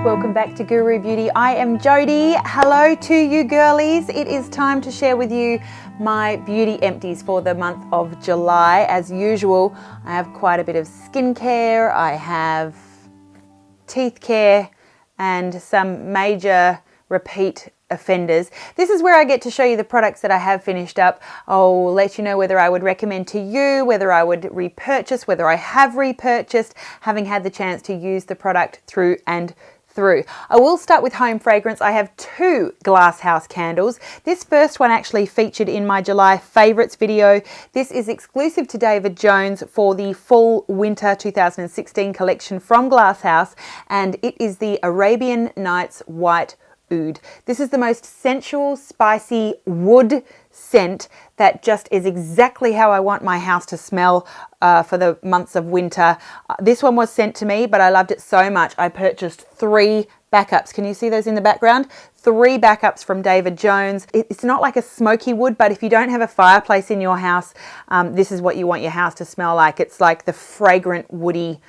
Welcome back to Goo Roo Beauty. I am Jodie. Hello to you girlies. It is time to share with you my beauty empties for the month of July. As usual, I have quite a bit of skincare, I have teeth care and some major repeat offenders. This is where I get to show you the products that I have finished up. I'll let you know whether I would recommend to you, whether I would repurchase, whether I have repurchased, having had the chance to use the product through and through. I will start with home fragrance. I have two Glasshouse candles. This first one actually featured in my July favorites video. This is exclusive to David Jones for the fall winter 2016 collection from Glasshouse, and it is the Arabian Nights White Oud. This is the most sensual, spicy wood scent that just is exactly how I want my house to smell for the months of winter. This one was sent to me, but I loved it so much I purchased 3 backups. Can you see those in the background? 3 backups from David Jones. It's not like a smoky wood, but if you don't have a fireplace in your house, this is what you want your house to smell like. It's like the fragrant, woody.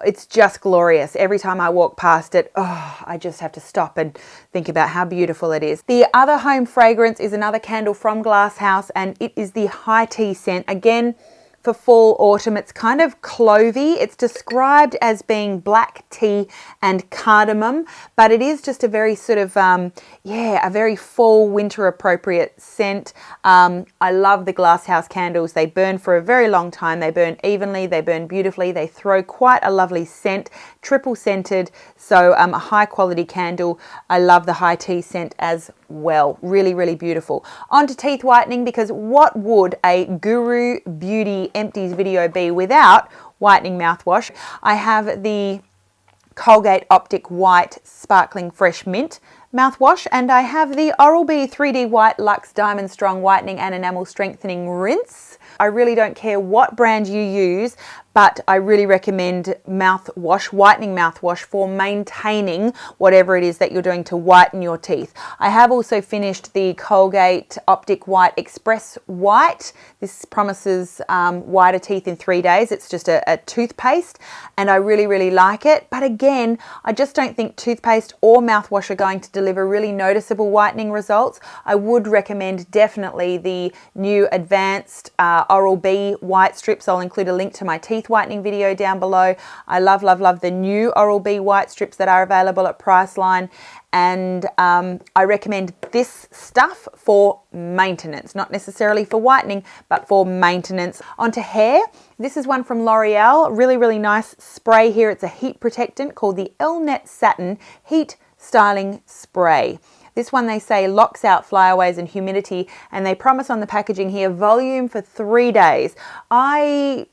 It's just glorious. Every time I walk past it, oh, I just have to stop and think about how beautiful it is. The other home fragrance is another candle from Glasshouse, and it is the high tea scent. Again, for fall, autumn, it's kind of clovey. It's described as being black tea and cardamom, but it is just a very sort of, a very fall, winter appropriate scent. I love the Glasshouse candles. They burn for a very long time. They burn evenly, they burn beautifully. They throw quite a lovely scent, triple scented, so a high quality candle. I love the high tea scent as well. Really, really beautiful. On to teeth whitening, because what would a Goo Roo Beauty Empties video be without whitening mouthwash? I have the Colgate Optic White Sparkling Fresh Mint mouthwash, and I have the Oral-B 3D White Luxe Diamond Strong Whitening and Enamel Strengthening Rinse. I really don't care what brand you use, but I really recommend mouthwash, whitening mouthwash, for maintaining whatever it is that you're doing to whiten your teeth. I have also finished the Colgate Optic White Express White. This promises whiter teeth in 3 days. It's just a toothpaste, and I really, really like it. But again, I just don't think toothpaste or mouthwash are going to deliver really noticeable whitening results. I would recommend definitely the new advanced Oral-B white strips. I'll include a link to my teeth whitening video down below. I love, love, love the new Oral-B white strips that are available at Priceline, and I recommend this stuff for maintenance, not necessarily for whitening, but for maintenance. Onto hair. This is one from L'Oreal. Really, really nice spray here. It's a heat protectant called the ELNETT Satin Heat Styling Spray. This one, they say, locks out flyaways and humidity, and they promise on the packaging here volume for 3 days. I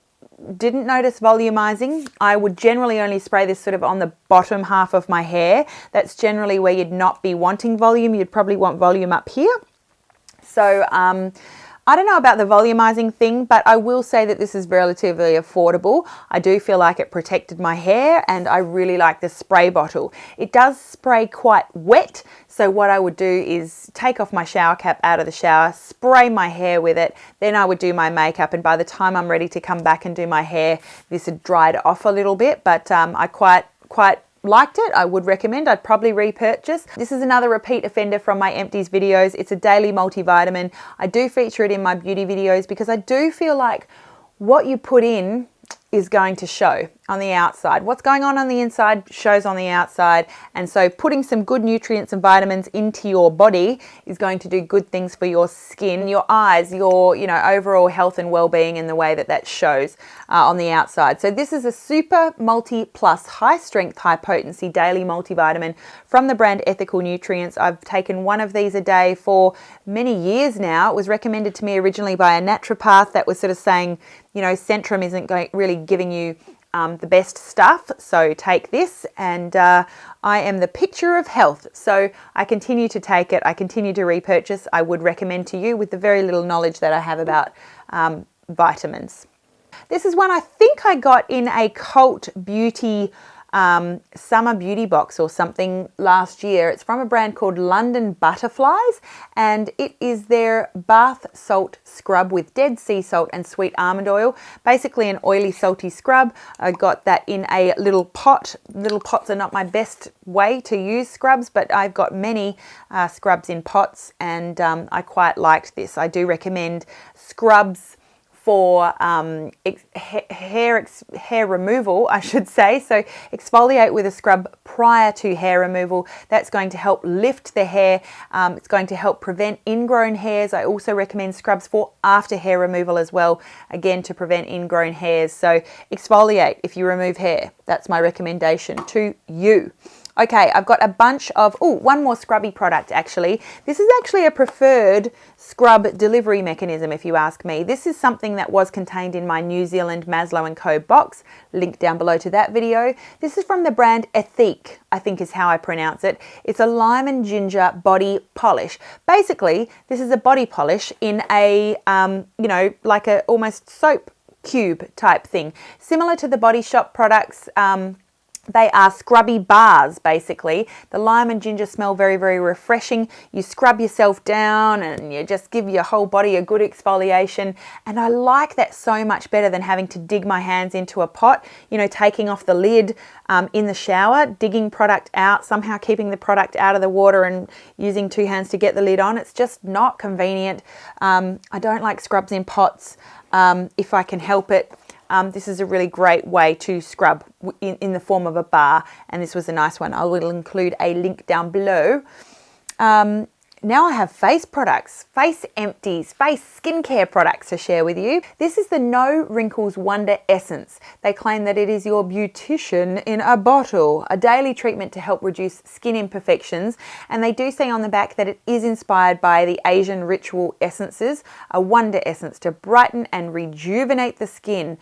didn't notice volumizing. I would generally only spray this sort of on the bottom half of my hair. That's generally where you'd not be wanting volume. You'd probably want volume up here. So I don't know about the volumizing thing, but I will say that this is relatively affordable. I do feel like it protected my hair, and I really like the spray bottle. It does spray quite wet, so what I would do is take off my shower cap out of the shower, spray my hair with it, then I would do my makeup, and by the time I'm ready to come back and do my hair, this had dried off a little bit, but I quite liked it. I would recommend. I'd probably repurchase. This is another repeat offender from my Empties videos. It's a daily multivitamin. I do feature it in my beauty videos because I do feel like what you put in is going to show on the outside. What's going on the inside shows on the outside, and so putting some good nutrients and vitamins into your body is going to do good things for your skin, your eyes, your overall health and well-being, in the way that that shows on the outside. So this is a Super Multi Plus High Strength High Potency Daily Multivitamin from the brand Ethical Nutrients. I've taken one of these a day for many years now. It was recommended to me originally by a naturopath that was sort of saying, Centrum isn't really giving you the best stuff, so take this, and I am the picture of health, so I continue to take it. I continue to repurchase. I would recommend to you with the very little knowledge that I have about vitamins. This is one I think I got in a cult beauty summer beauty box or something last year. It's from a brand called London Butterflies, and it is their bath salt scrub with dead sea salt and sweet almond oil. Basically an oily salty scrub. I got that in a little pot. Little pots are not my best way to use scrubs, but I've got many scrubs in pots, and I quite liked this. I do recommend scrubs for hair removal, I should say. So exfoliate with a scrub prior to hair removal. That's going to help lift the hair. It's going to help prevent ingrown hairs. I also recommend scrubs for after hair removal as well, again to prevent ingrown hairs. So exfoliate if you remove hair. That's my recommendation to you. Okay, I've got a bunch of, one more scrubby product actually. This is actually a preferred scrub delivery mechanism if you ask me. This is something that was contained in my New Zealand Maslow & Co box, link down below to that video. This is from the brand Ethique, I think is how I pronounce it. It's a lime and ginger body polish. Basically, this is a body polish in a, like a almost soap cube type thing. Similar to the Body Shop products, they are scrubby bars, basically. The lime and ginger smell very, very refreshing. You scrub yourself down and you just give your whole body a good exfoliation. And I like that so much better than having to dig my hands into a pot, taking off the lid in the shower, digging product out, somehow keeping the product out of the water and using two hands to get the lid on. It's just not convenient. I don't like scrubs in pots if I can help it. This is a really great way to scrub in the form of a bar, and this was a nice one. I will include a link down below. Now I have face products, face empties, face skincare products to share with you. This is the No Wrinkles Wonder Essence. They claim that it is your beautician in a bottle, a daily treatment to help reduce skin imperfections. And they do say on the back that it is inspired by the Asian ritual essences, a wonder essence to brighten and rejuvenate the skin.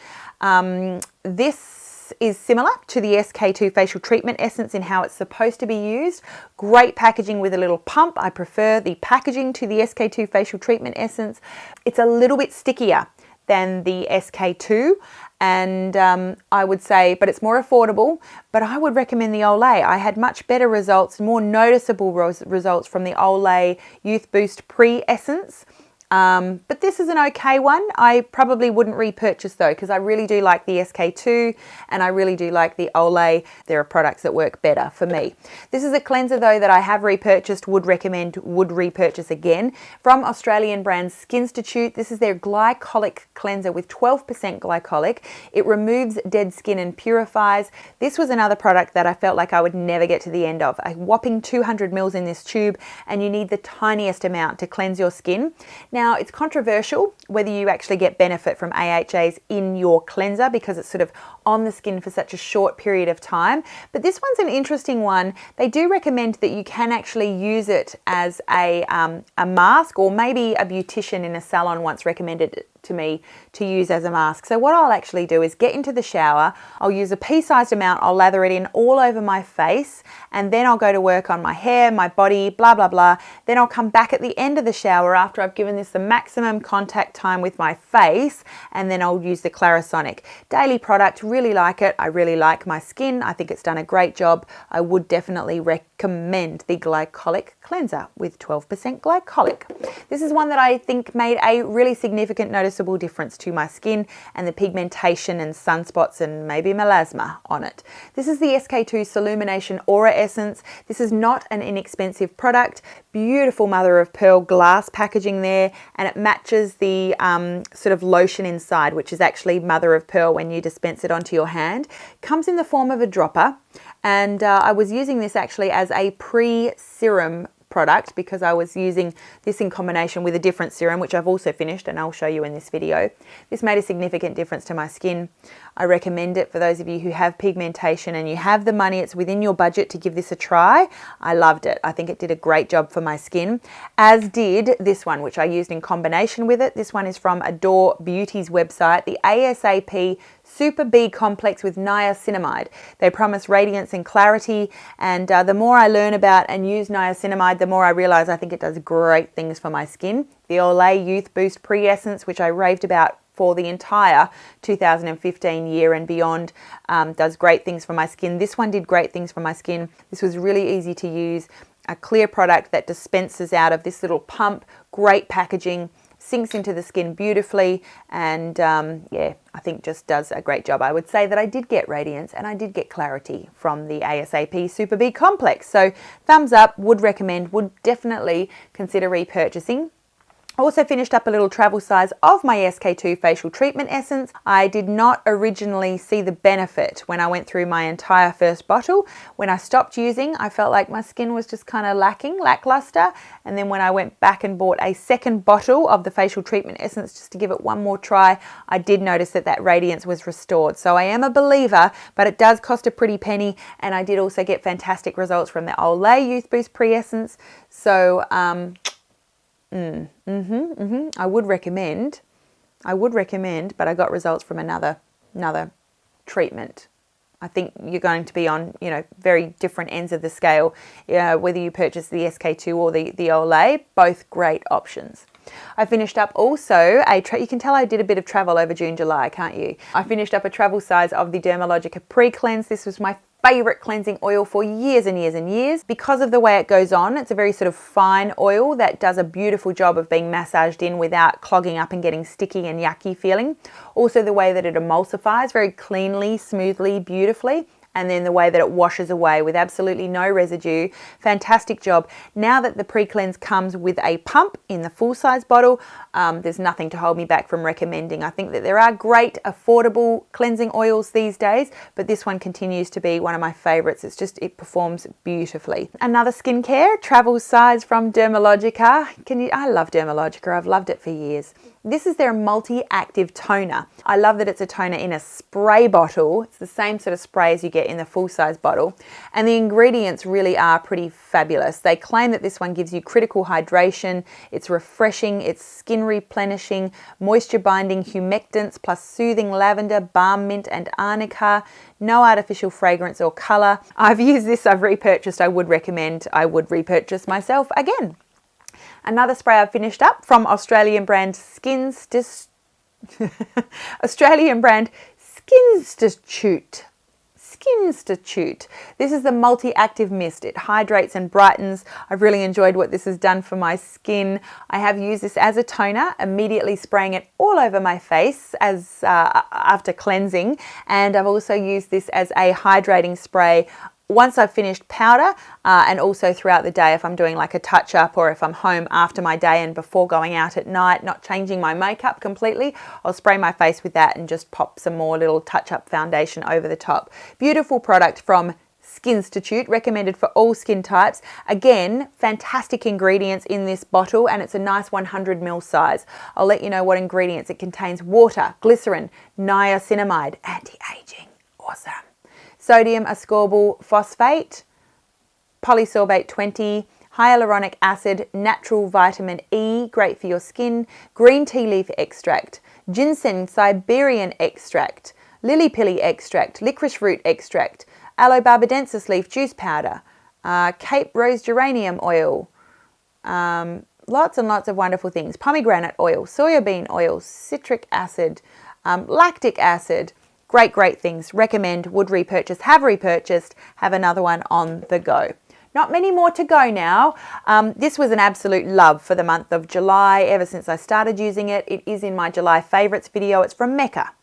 This is similar to the SK2 facial treatment essence in how it's supposed to be used. Great packaging with a little pump. I prefer the packaging to the SK2 facial treatment essence. It's a little bit stickier than the SK2, and I would say, but it's more affordable, but I would recommend the Olay. I had much better results, more noticeable results from the Olay Youth Boost Pre-Essence. But this is an okay one. I probably wouldn't repurchase though, because I really do like the SK2 and I really do like the Olay. There are products that work better for me. This is a cleanser though that I have repurchased, would recommend, would repurchase again, from Australian brand Skinstitut. This is their glycolic cleanser with 12% glycolic. It removes dead skin and purifies. This was another product that I felt like I would never get to the end of. A whopping 200 mils in this tube, and you need the tiniest amount to cleanse your skin. Now, it's controversial whether you actually get benefit from AHAs in your cleanser because it's sort of on the skin for such a short period of time. But this one's an interesting one. They do recommend that you can actually use it as a mask, or maybe a beautician in a salon once recommended it to me to use as a mask. So what I'll actually do is get into the shower, I'll use a pea-sized amount, I'll lather it in all over my face, and then I'll go to work on my hair, my body, blah, blah, blah. Then I'll come back at the end of the shower after I've given this the maximum contact time with my face, and then I'll use the Clarisonic. Daily product, really like it. I really like my skin. I think it's done a great job. I would definitely recommend the Glycolic cleanser with 12% glycolic. This is one that I think made a really significant noticeable difference to my skin and the pigmentation and sunspots and maybe melasma on it. This is the SK2 Cellumination Aura Essence. This is not an inexpensive product. Beautiful mother of pearl glass packaging there, and it matches the sort of lotion inside, which is actually mother of pearl when you dispense it onto your hand. Comes in the form of a dropper, and I was using this actually as a pre-serum product because I was using this in combination with a different serum, which I've also finished and I'll show you in this video. This made a significant difference to my skin. I recommend it for those of you who have pigmentation and you have the money, it's within your budget to give this a try. I loved it. I think it did a great job for my skin, as did this one, which I used in combination with it. This one is from Adore Beauty's website, the ASAP Super B Complex with niacinamide. They promise radiance and clarity, and the more I learn about and use niacinamide, the more I realize I think it does great things for my skin. The Olay Youth Boost Pre-Essence, which I raved about for the entire 2015 year and beyond. Does great things for my skin. This one did great things for my skin. This was really easy to use. A clear product that dispenses out of this little pump. Great packaging. Sinks into the skin beautifully, and yeah, I think just does a great job. I would say that I did get radiance and I did get clarity from the ASAP Super B Complex. So thumbs up, would recommend, would definitely consider repurchasing. I also finished up a little travel size of my SK2 facial treatment essence. I did not originally see the benefit when I went through my entire first bottle. When I stopped using, I felt like my skin was just kind of lackluster. And then when I went back and bought a second bottle of the facial treatment essence just to give it one more try, I did notice that that radiance was restored. So I am a believer, but it does cost a pretty penny. And I did also get fantastic results from the Olay Youth Boost Pre-Essence. So, I would recommend, but I got results from another treatment. I think you're going to be on, you know, very different ends of the scale, whether you purchase the SK2 or the Olay, both great options. I finished up also you can tell I did a bit of travel over June, July, can't you? I finished up a travel size of the Dermalogica PRE-CLEANSE. This was my favorite cleansing oil for years and years and years. Because of the way it goes on, it's a very sort of fine oil that does a beautiful job of being massaged in without clogging up and getting sticky and yucky feeling. Also the way that it emulsifies very cleanly, smoothly, beautifully. And then the way that it washes away with absolutely no residue. Fantastic job. Now that the pre-cleanse comes with a pump in the full-size bottle, there's nothing to hold me back from recommending. I think that there are great affordable cleansing oils these days, but this one continues to be one of my favorites. It performs beautifully. Another skincare travel size from Dermalogica. I love Dermalogica. I've loved it for years. This is their multi-active toner. I love that it's a toner in a spray bottle. It's the same sort of spray as you get in the full-size bottle. And the ingredients really are pretty fabulous. They claim that this one gives you critical hydration, it's refreshing, it's skin replenishing, moisture binding humectants plus soothing lavender, balm mint and arnica. No artificial fragrance or color. I've used this, I've repurchased, I would recommend, I would repurchase myself again. Another spray I've finished up from Australian brand Skinstitut. Skinstitut. This is the multi-active mist. It hydrates and brightens. I've really enjoyed what this has done for my skin. I have used this as a toner, immediately spraying it all over my face as after cleansing, and I've also used this as a hydrating spray once I've finished powder and also throughout the day if I'm doing like a touch-up or if I'm home after my day and before going out at night, not changing my makeup completely, I'll spray my face with that and just pop some more little touch-up foundation over the top. Beautiful product from Skinstitut, recommended for all skin types. Again, fantastic ingredients in this bottle and it's a nice 100 ml size. I'll let you know what ingredients. It contains water, glycerin, niacinamide, anti-aging, awesome. Sodium ascorbyl phosphate, polysorbate 20, hyaluronic acid, natural vitamin E, great for your skin, green tea leaf extract, ginseng Siberian extract, lily pilly extract, licorice root extract, aloe barbadensis leaf juice powder, Cape rose geranium oil, lots and lots of wonderful things, pomegranate oil, soya bean oil, citric acid, lactic acid. Great things. Recommend, would repurchase, have repurchased, have another one on the go. Not many more to go now. This was an absolute love for the month of July ever since I started using it. It is in my July favourites video. It's from Mecca.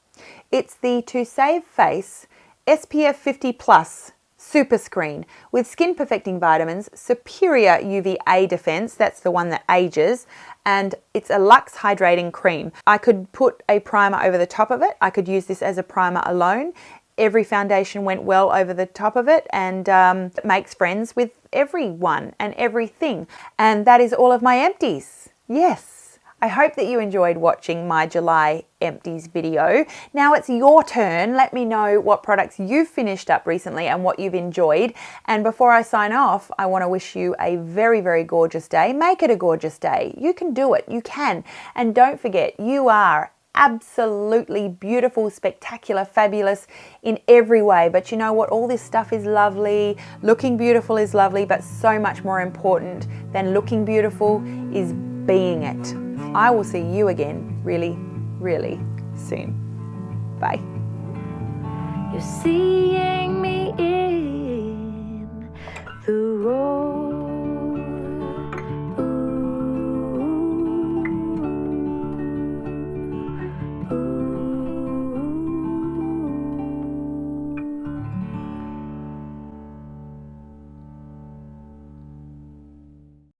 It's the To Save Face SPF 50 Plus Superscreen with skin perfecting vitamins, superior UVA defense, that's the one that ages, and it's a luxe hydrating cream. I could put a primer over the top of it. I could use this as a primer alone. Every foundation went well over the top of it and it makes friends with everyone and everything. And that is all of my empties. Yes. I hope that you enjoyed watching my July empties video. Now it's your turn. Let me know what products you've finished up recently and what you've enjoyed. And before I sign off, I want to wish you a very gorgeous day. Make it a gorgeous day. You can do it. You can. And don't forget, you are absolutely beautiful, spectacular, fabulous in every way. But you know what? All this stuff is lovely. Looking beautiful is lovely, but so much more important than looking beautiful is being it. I will see you again really soon. Bye. You see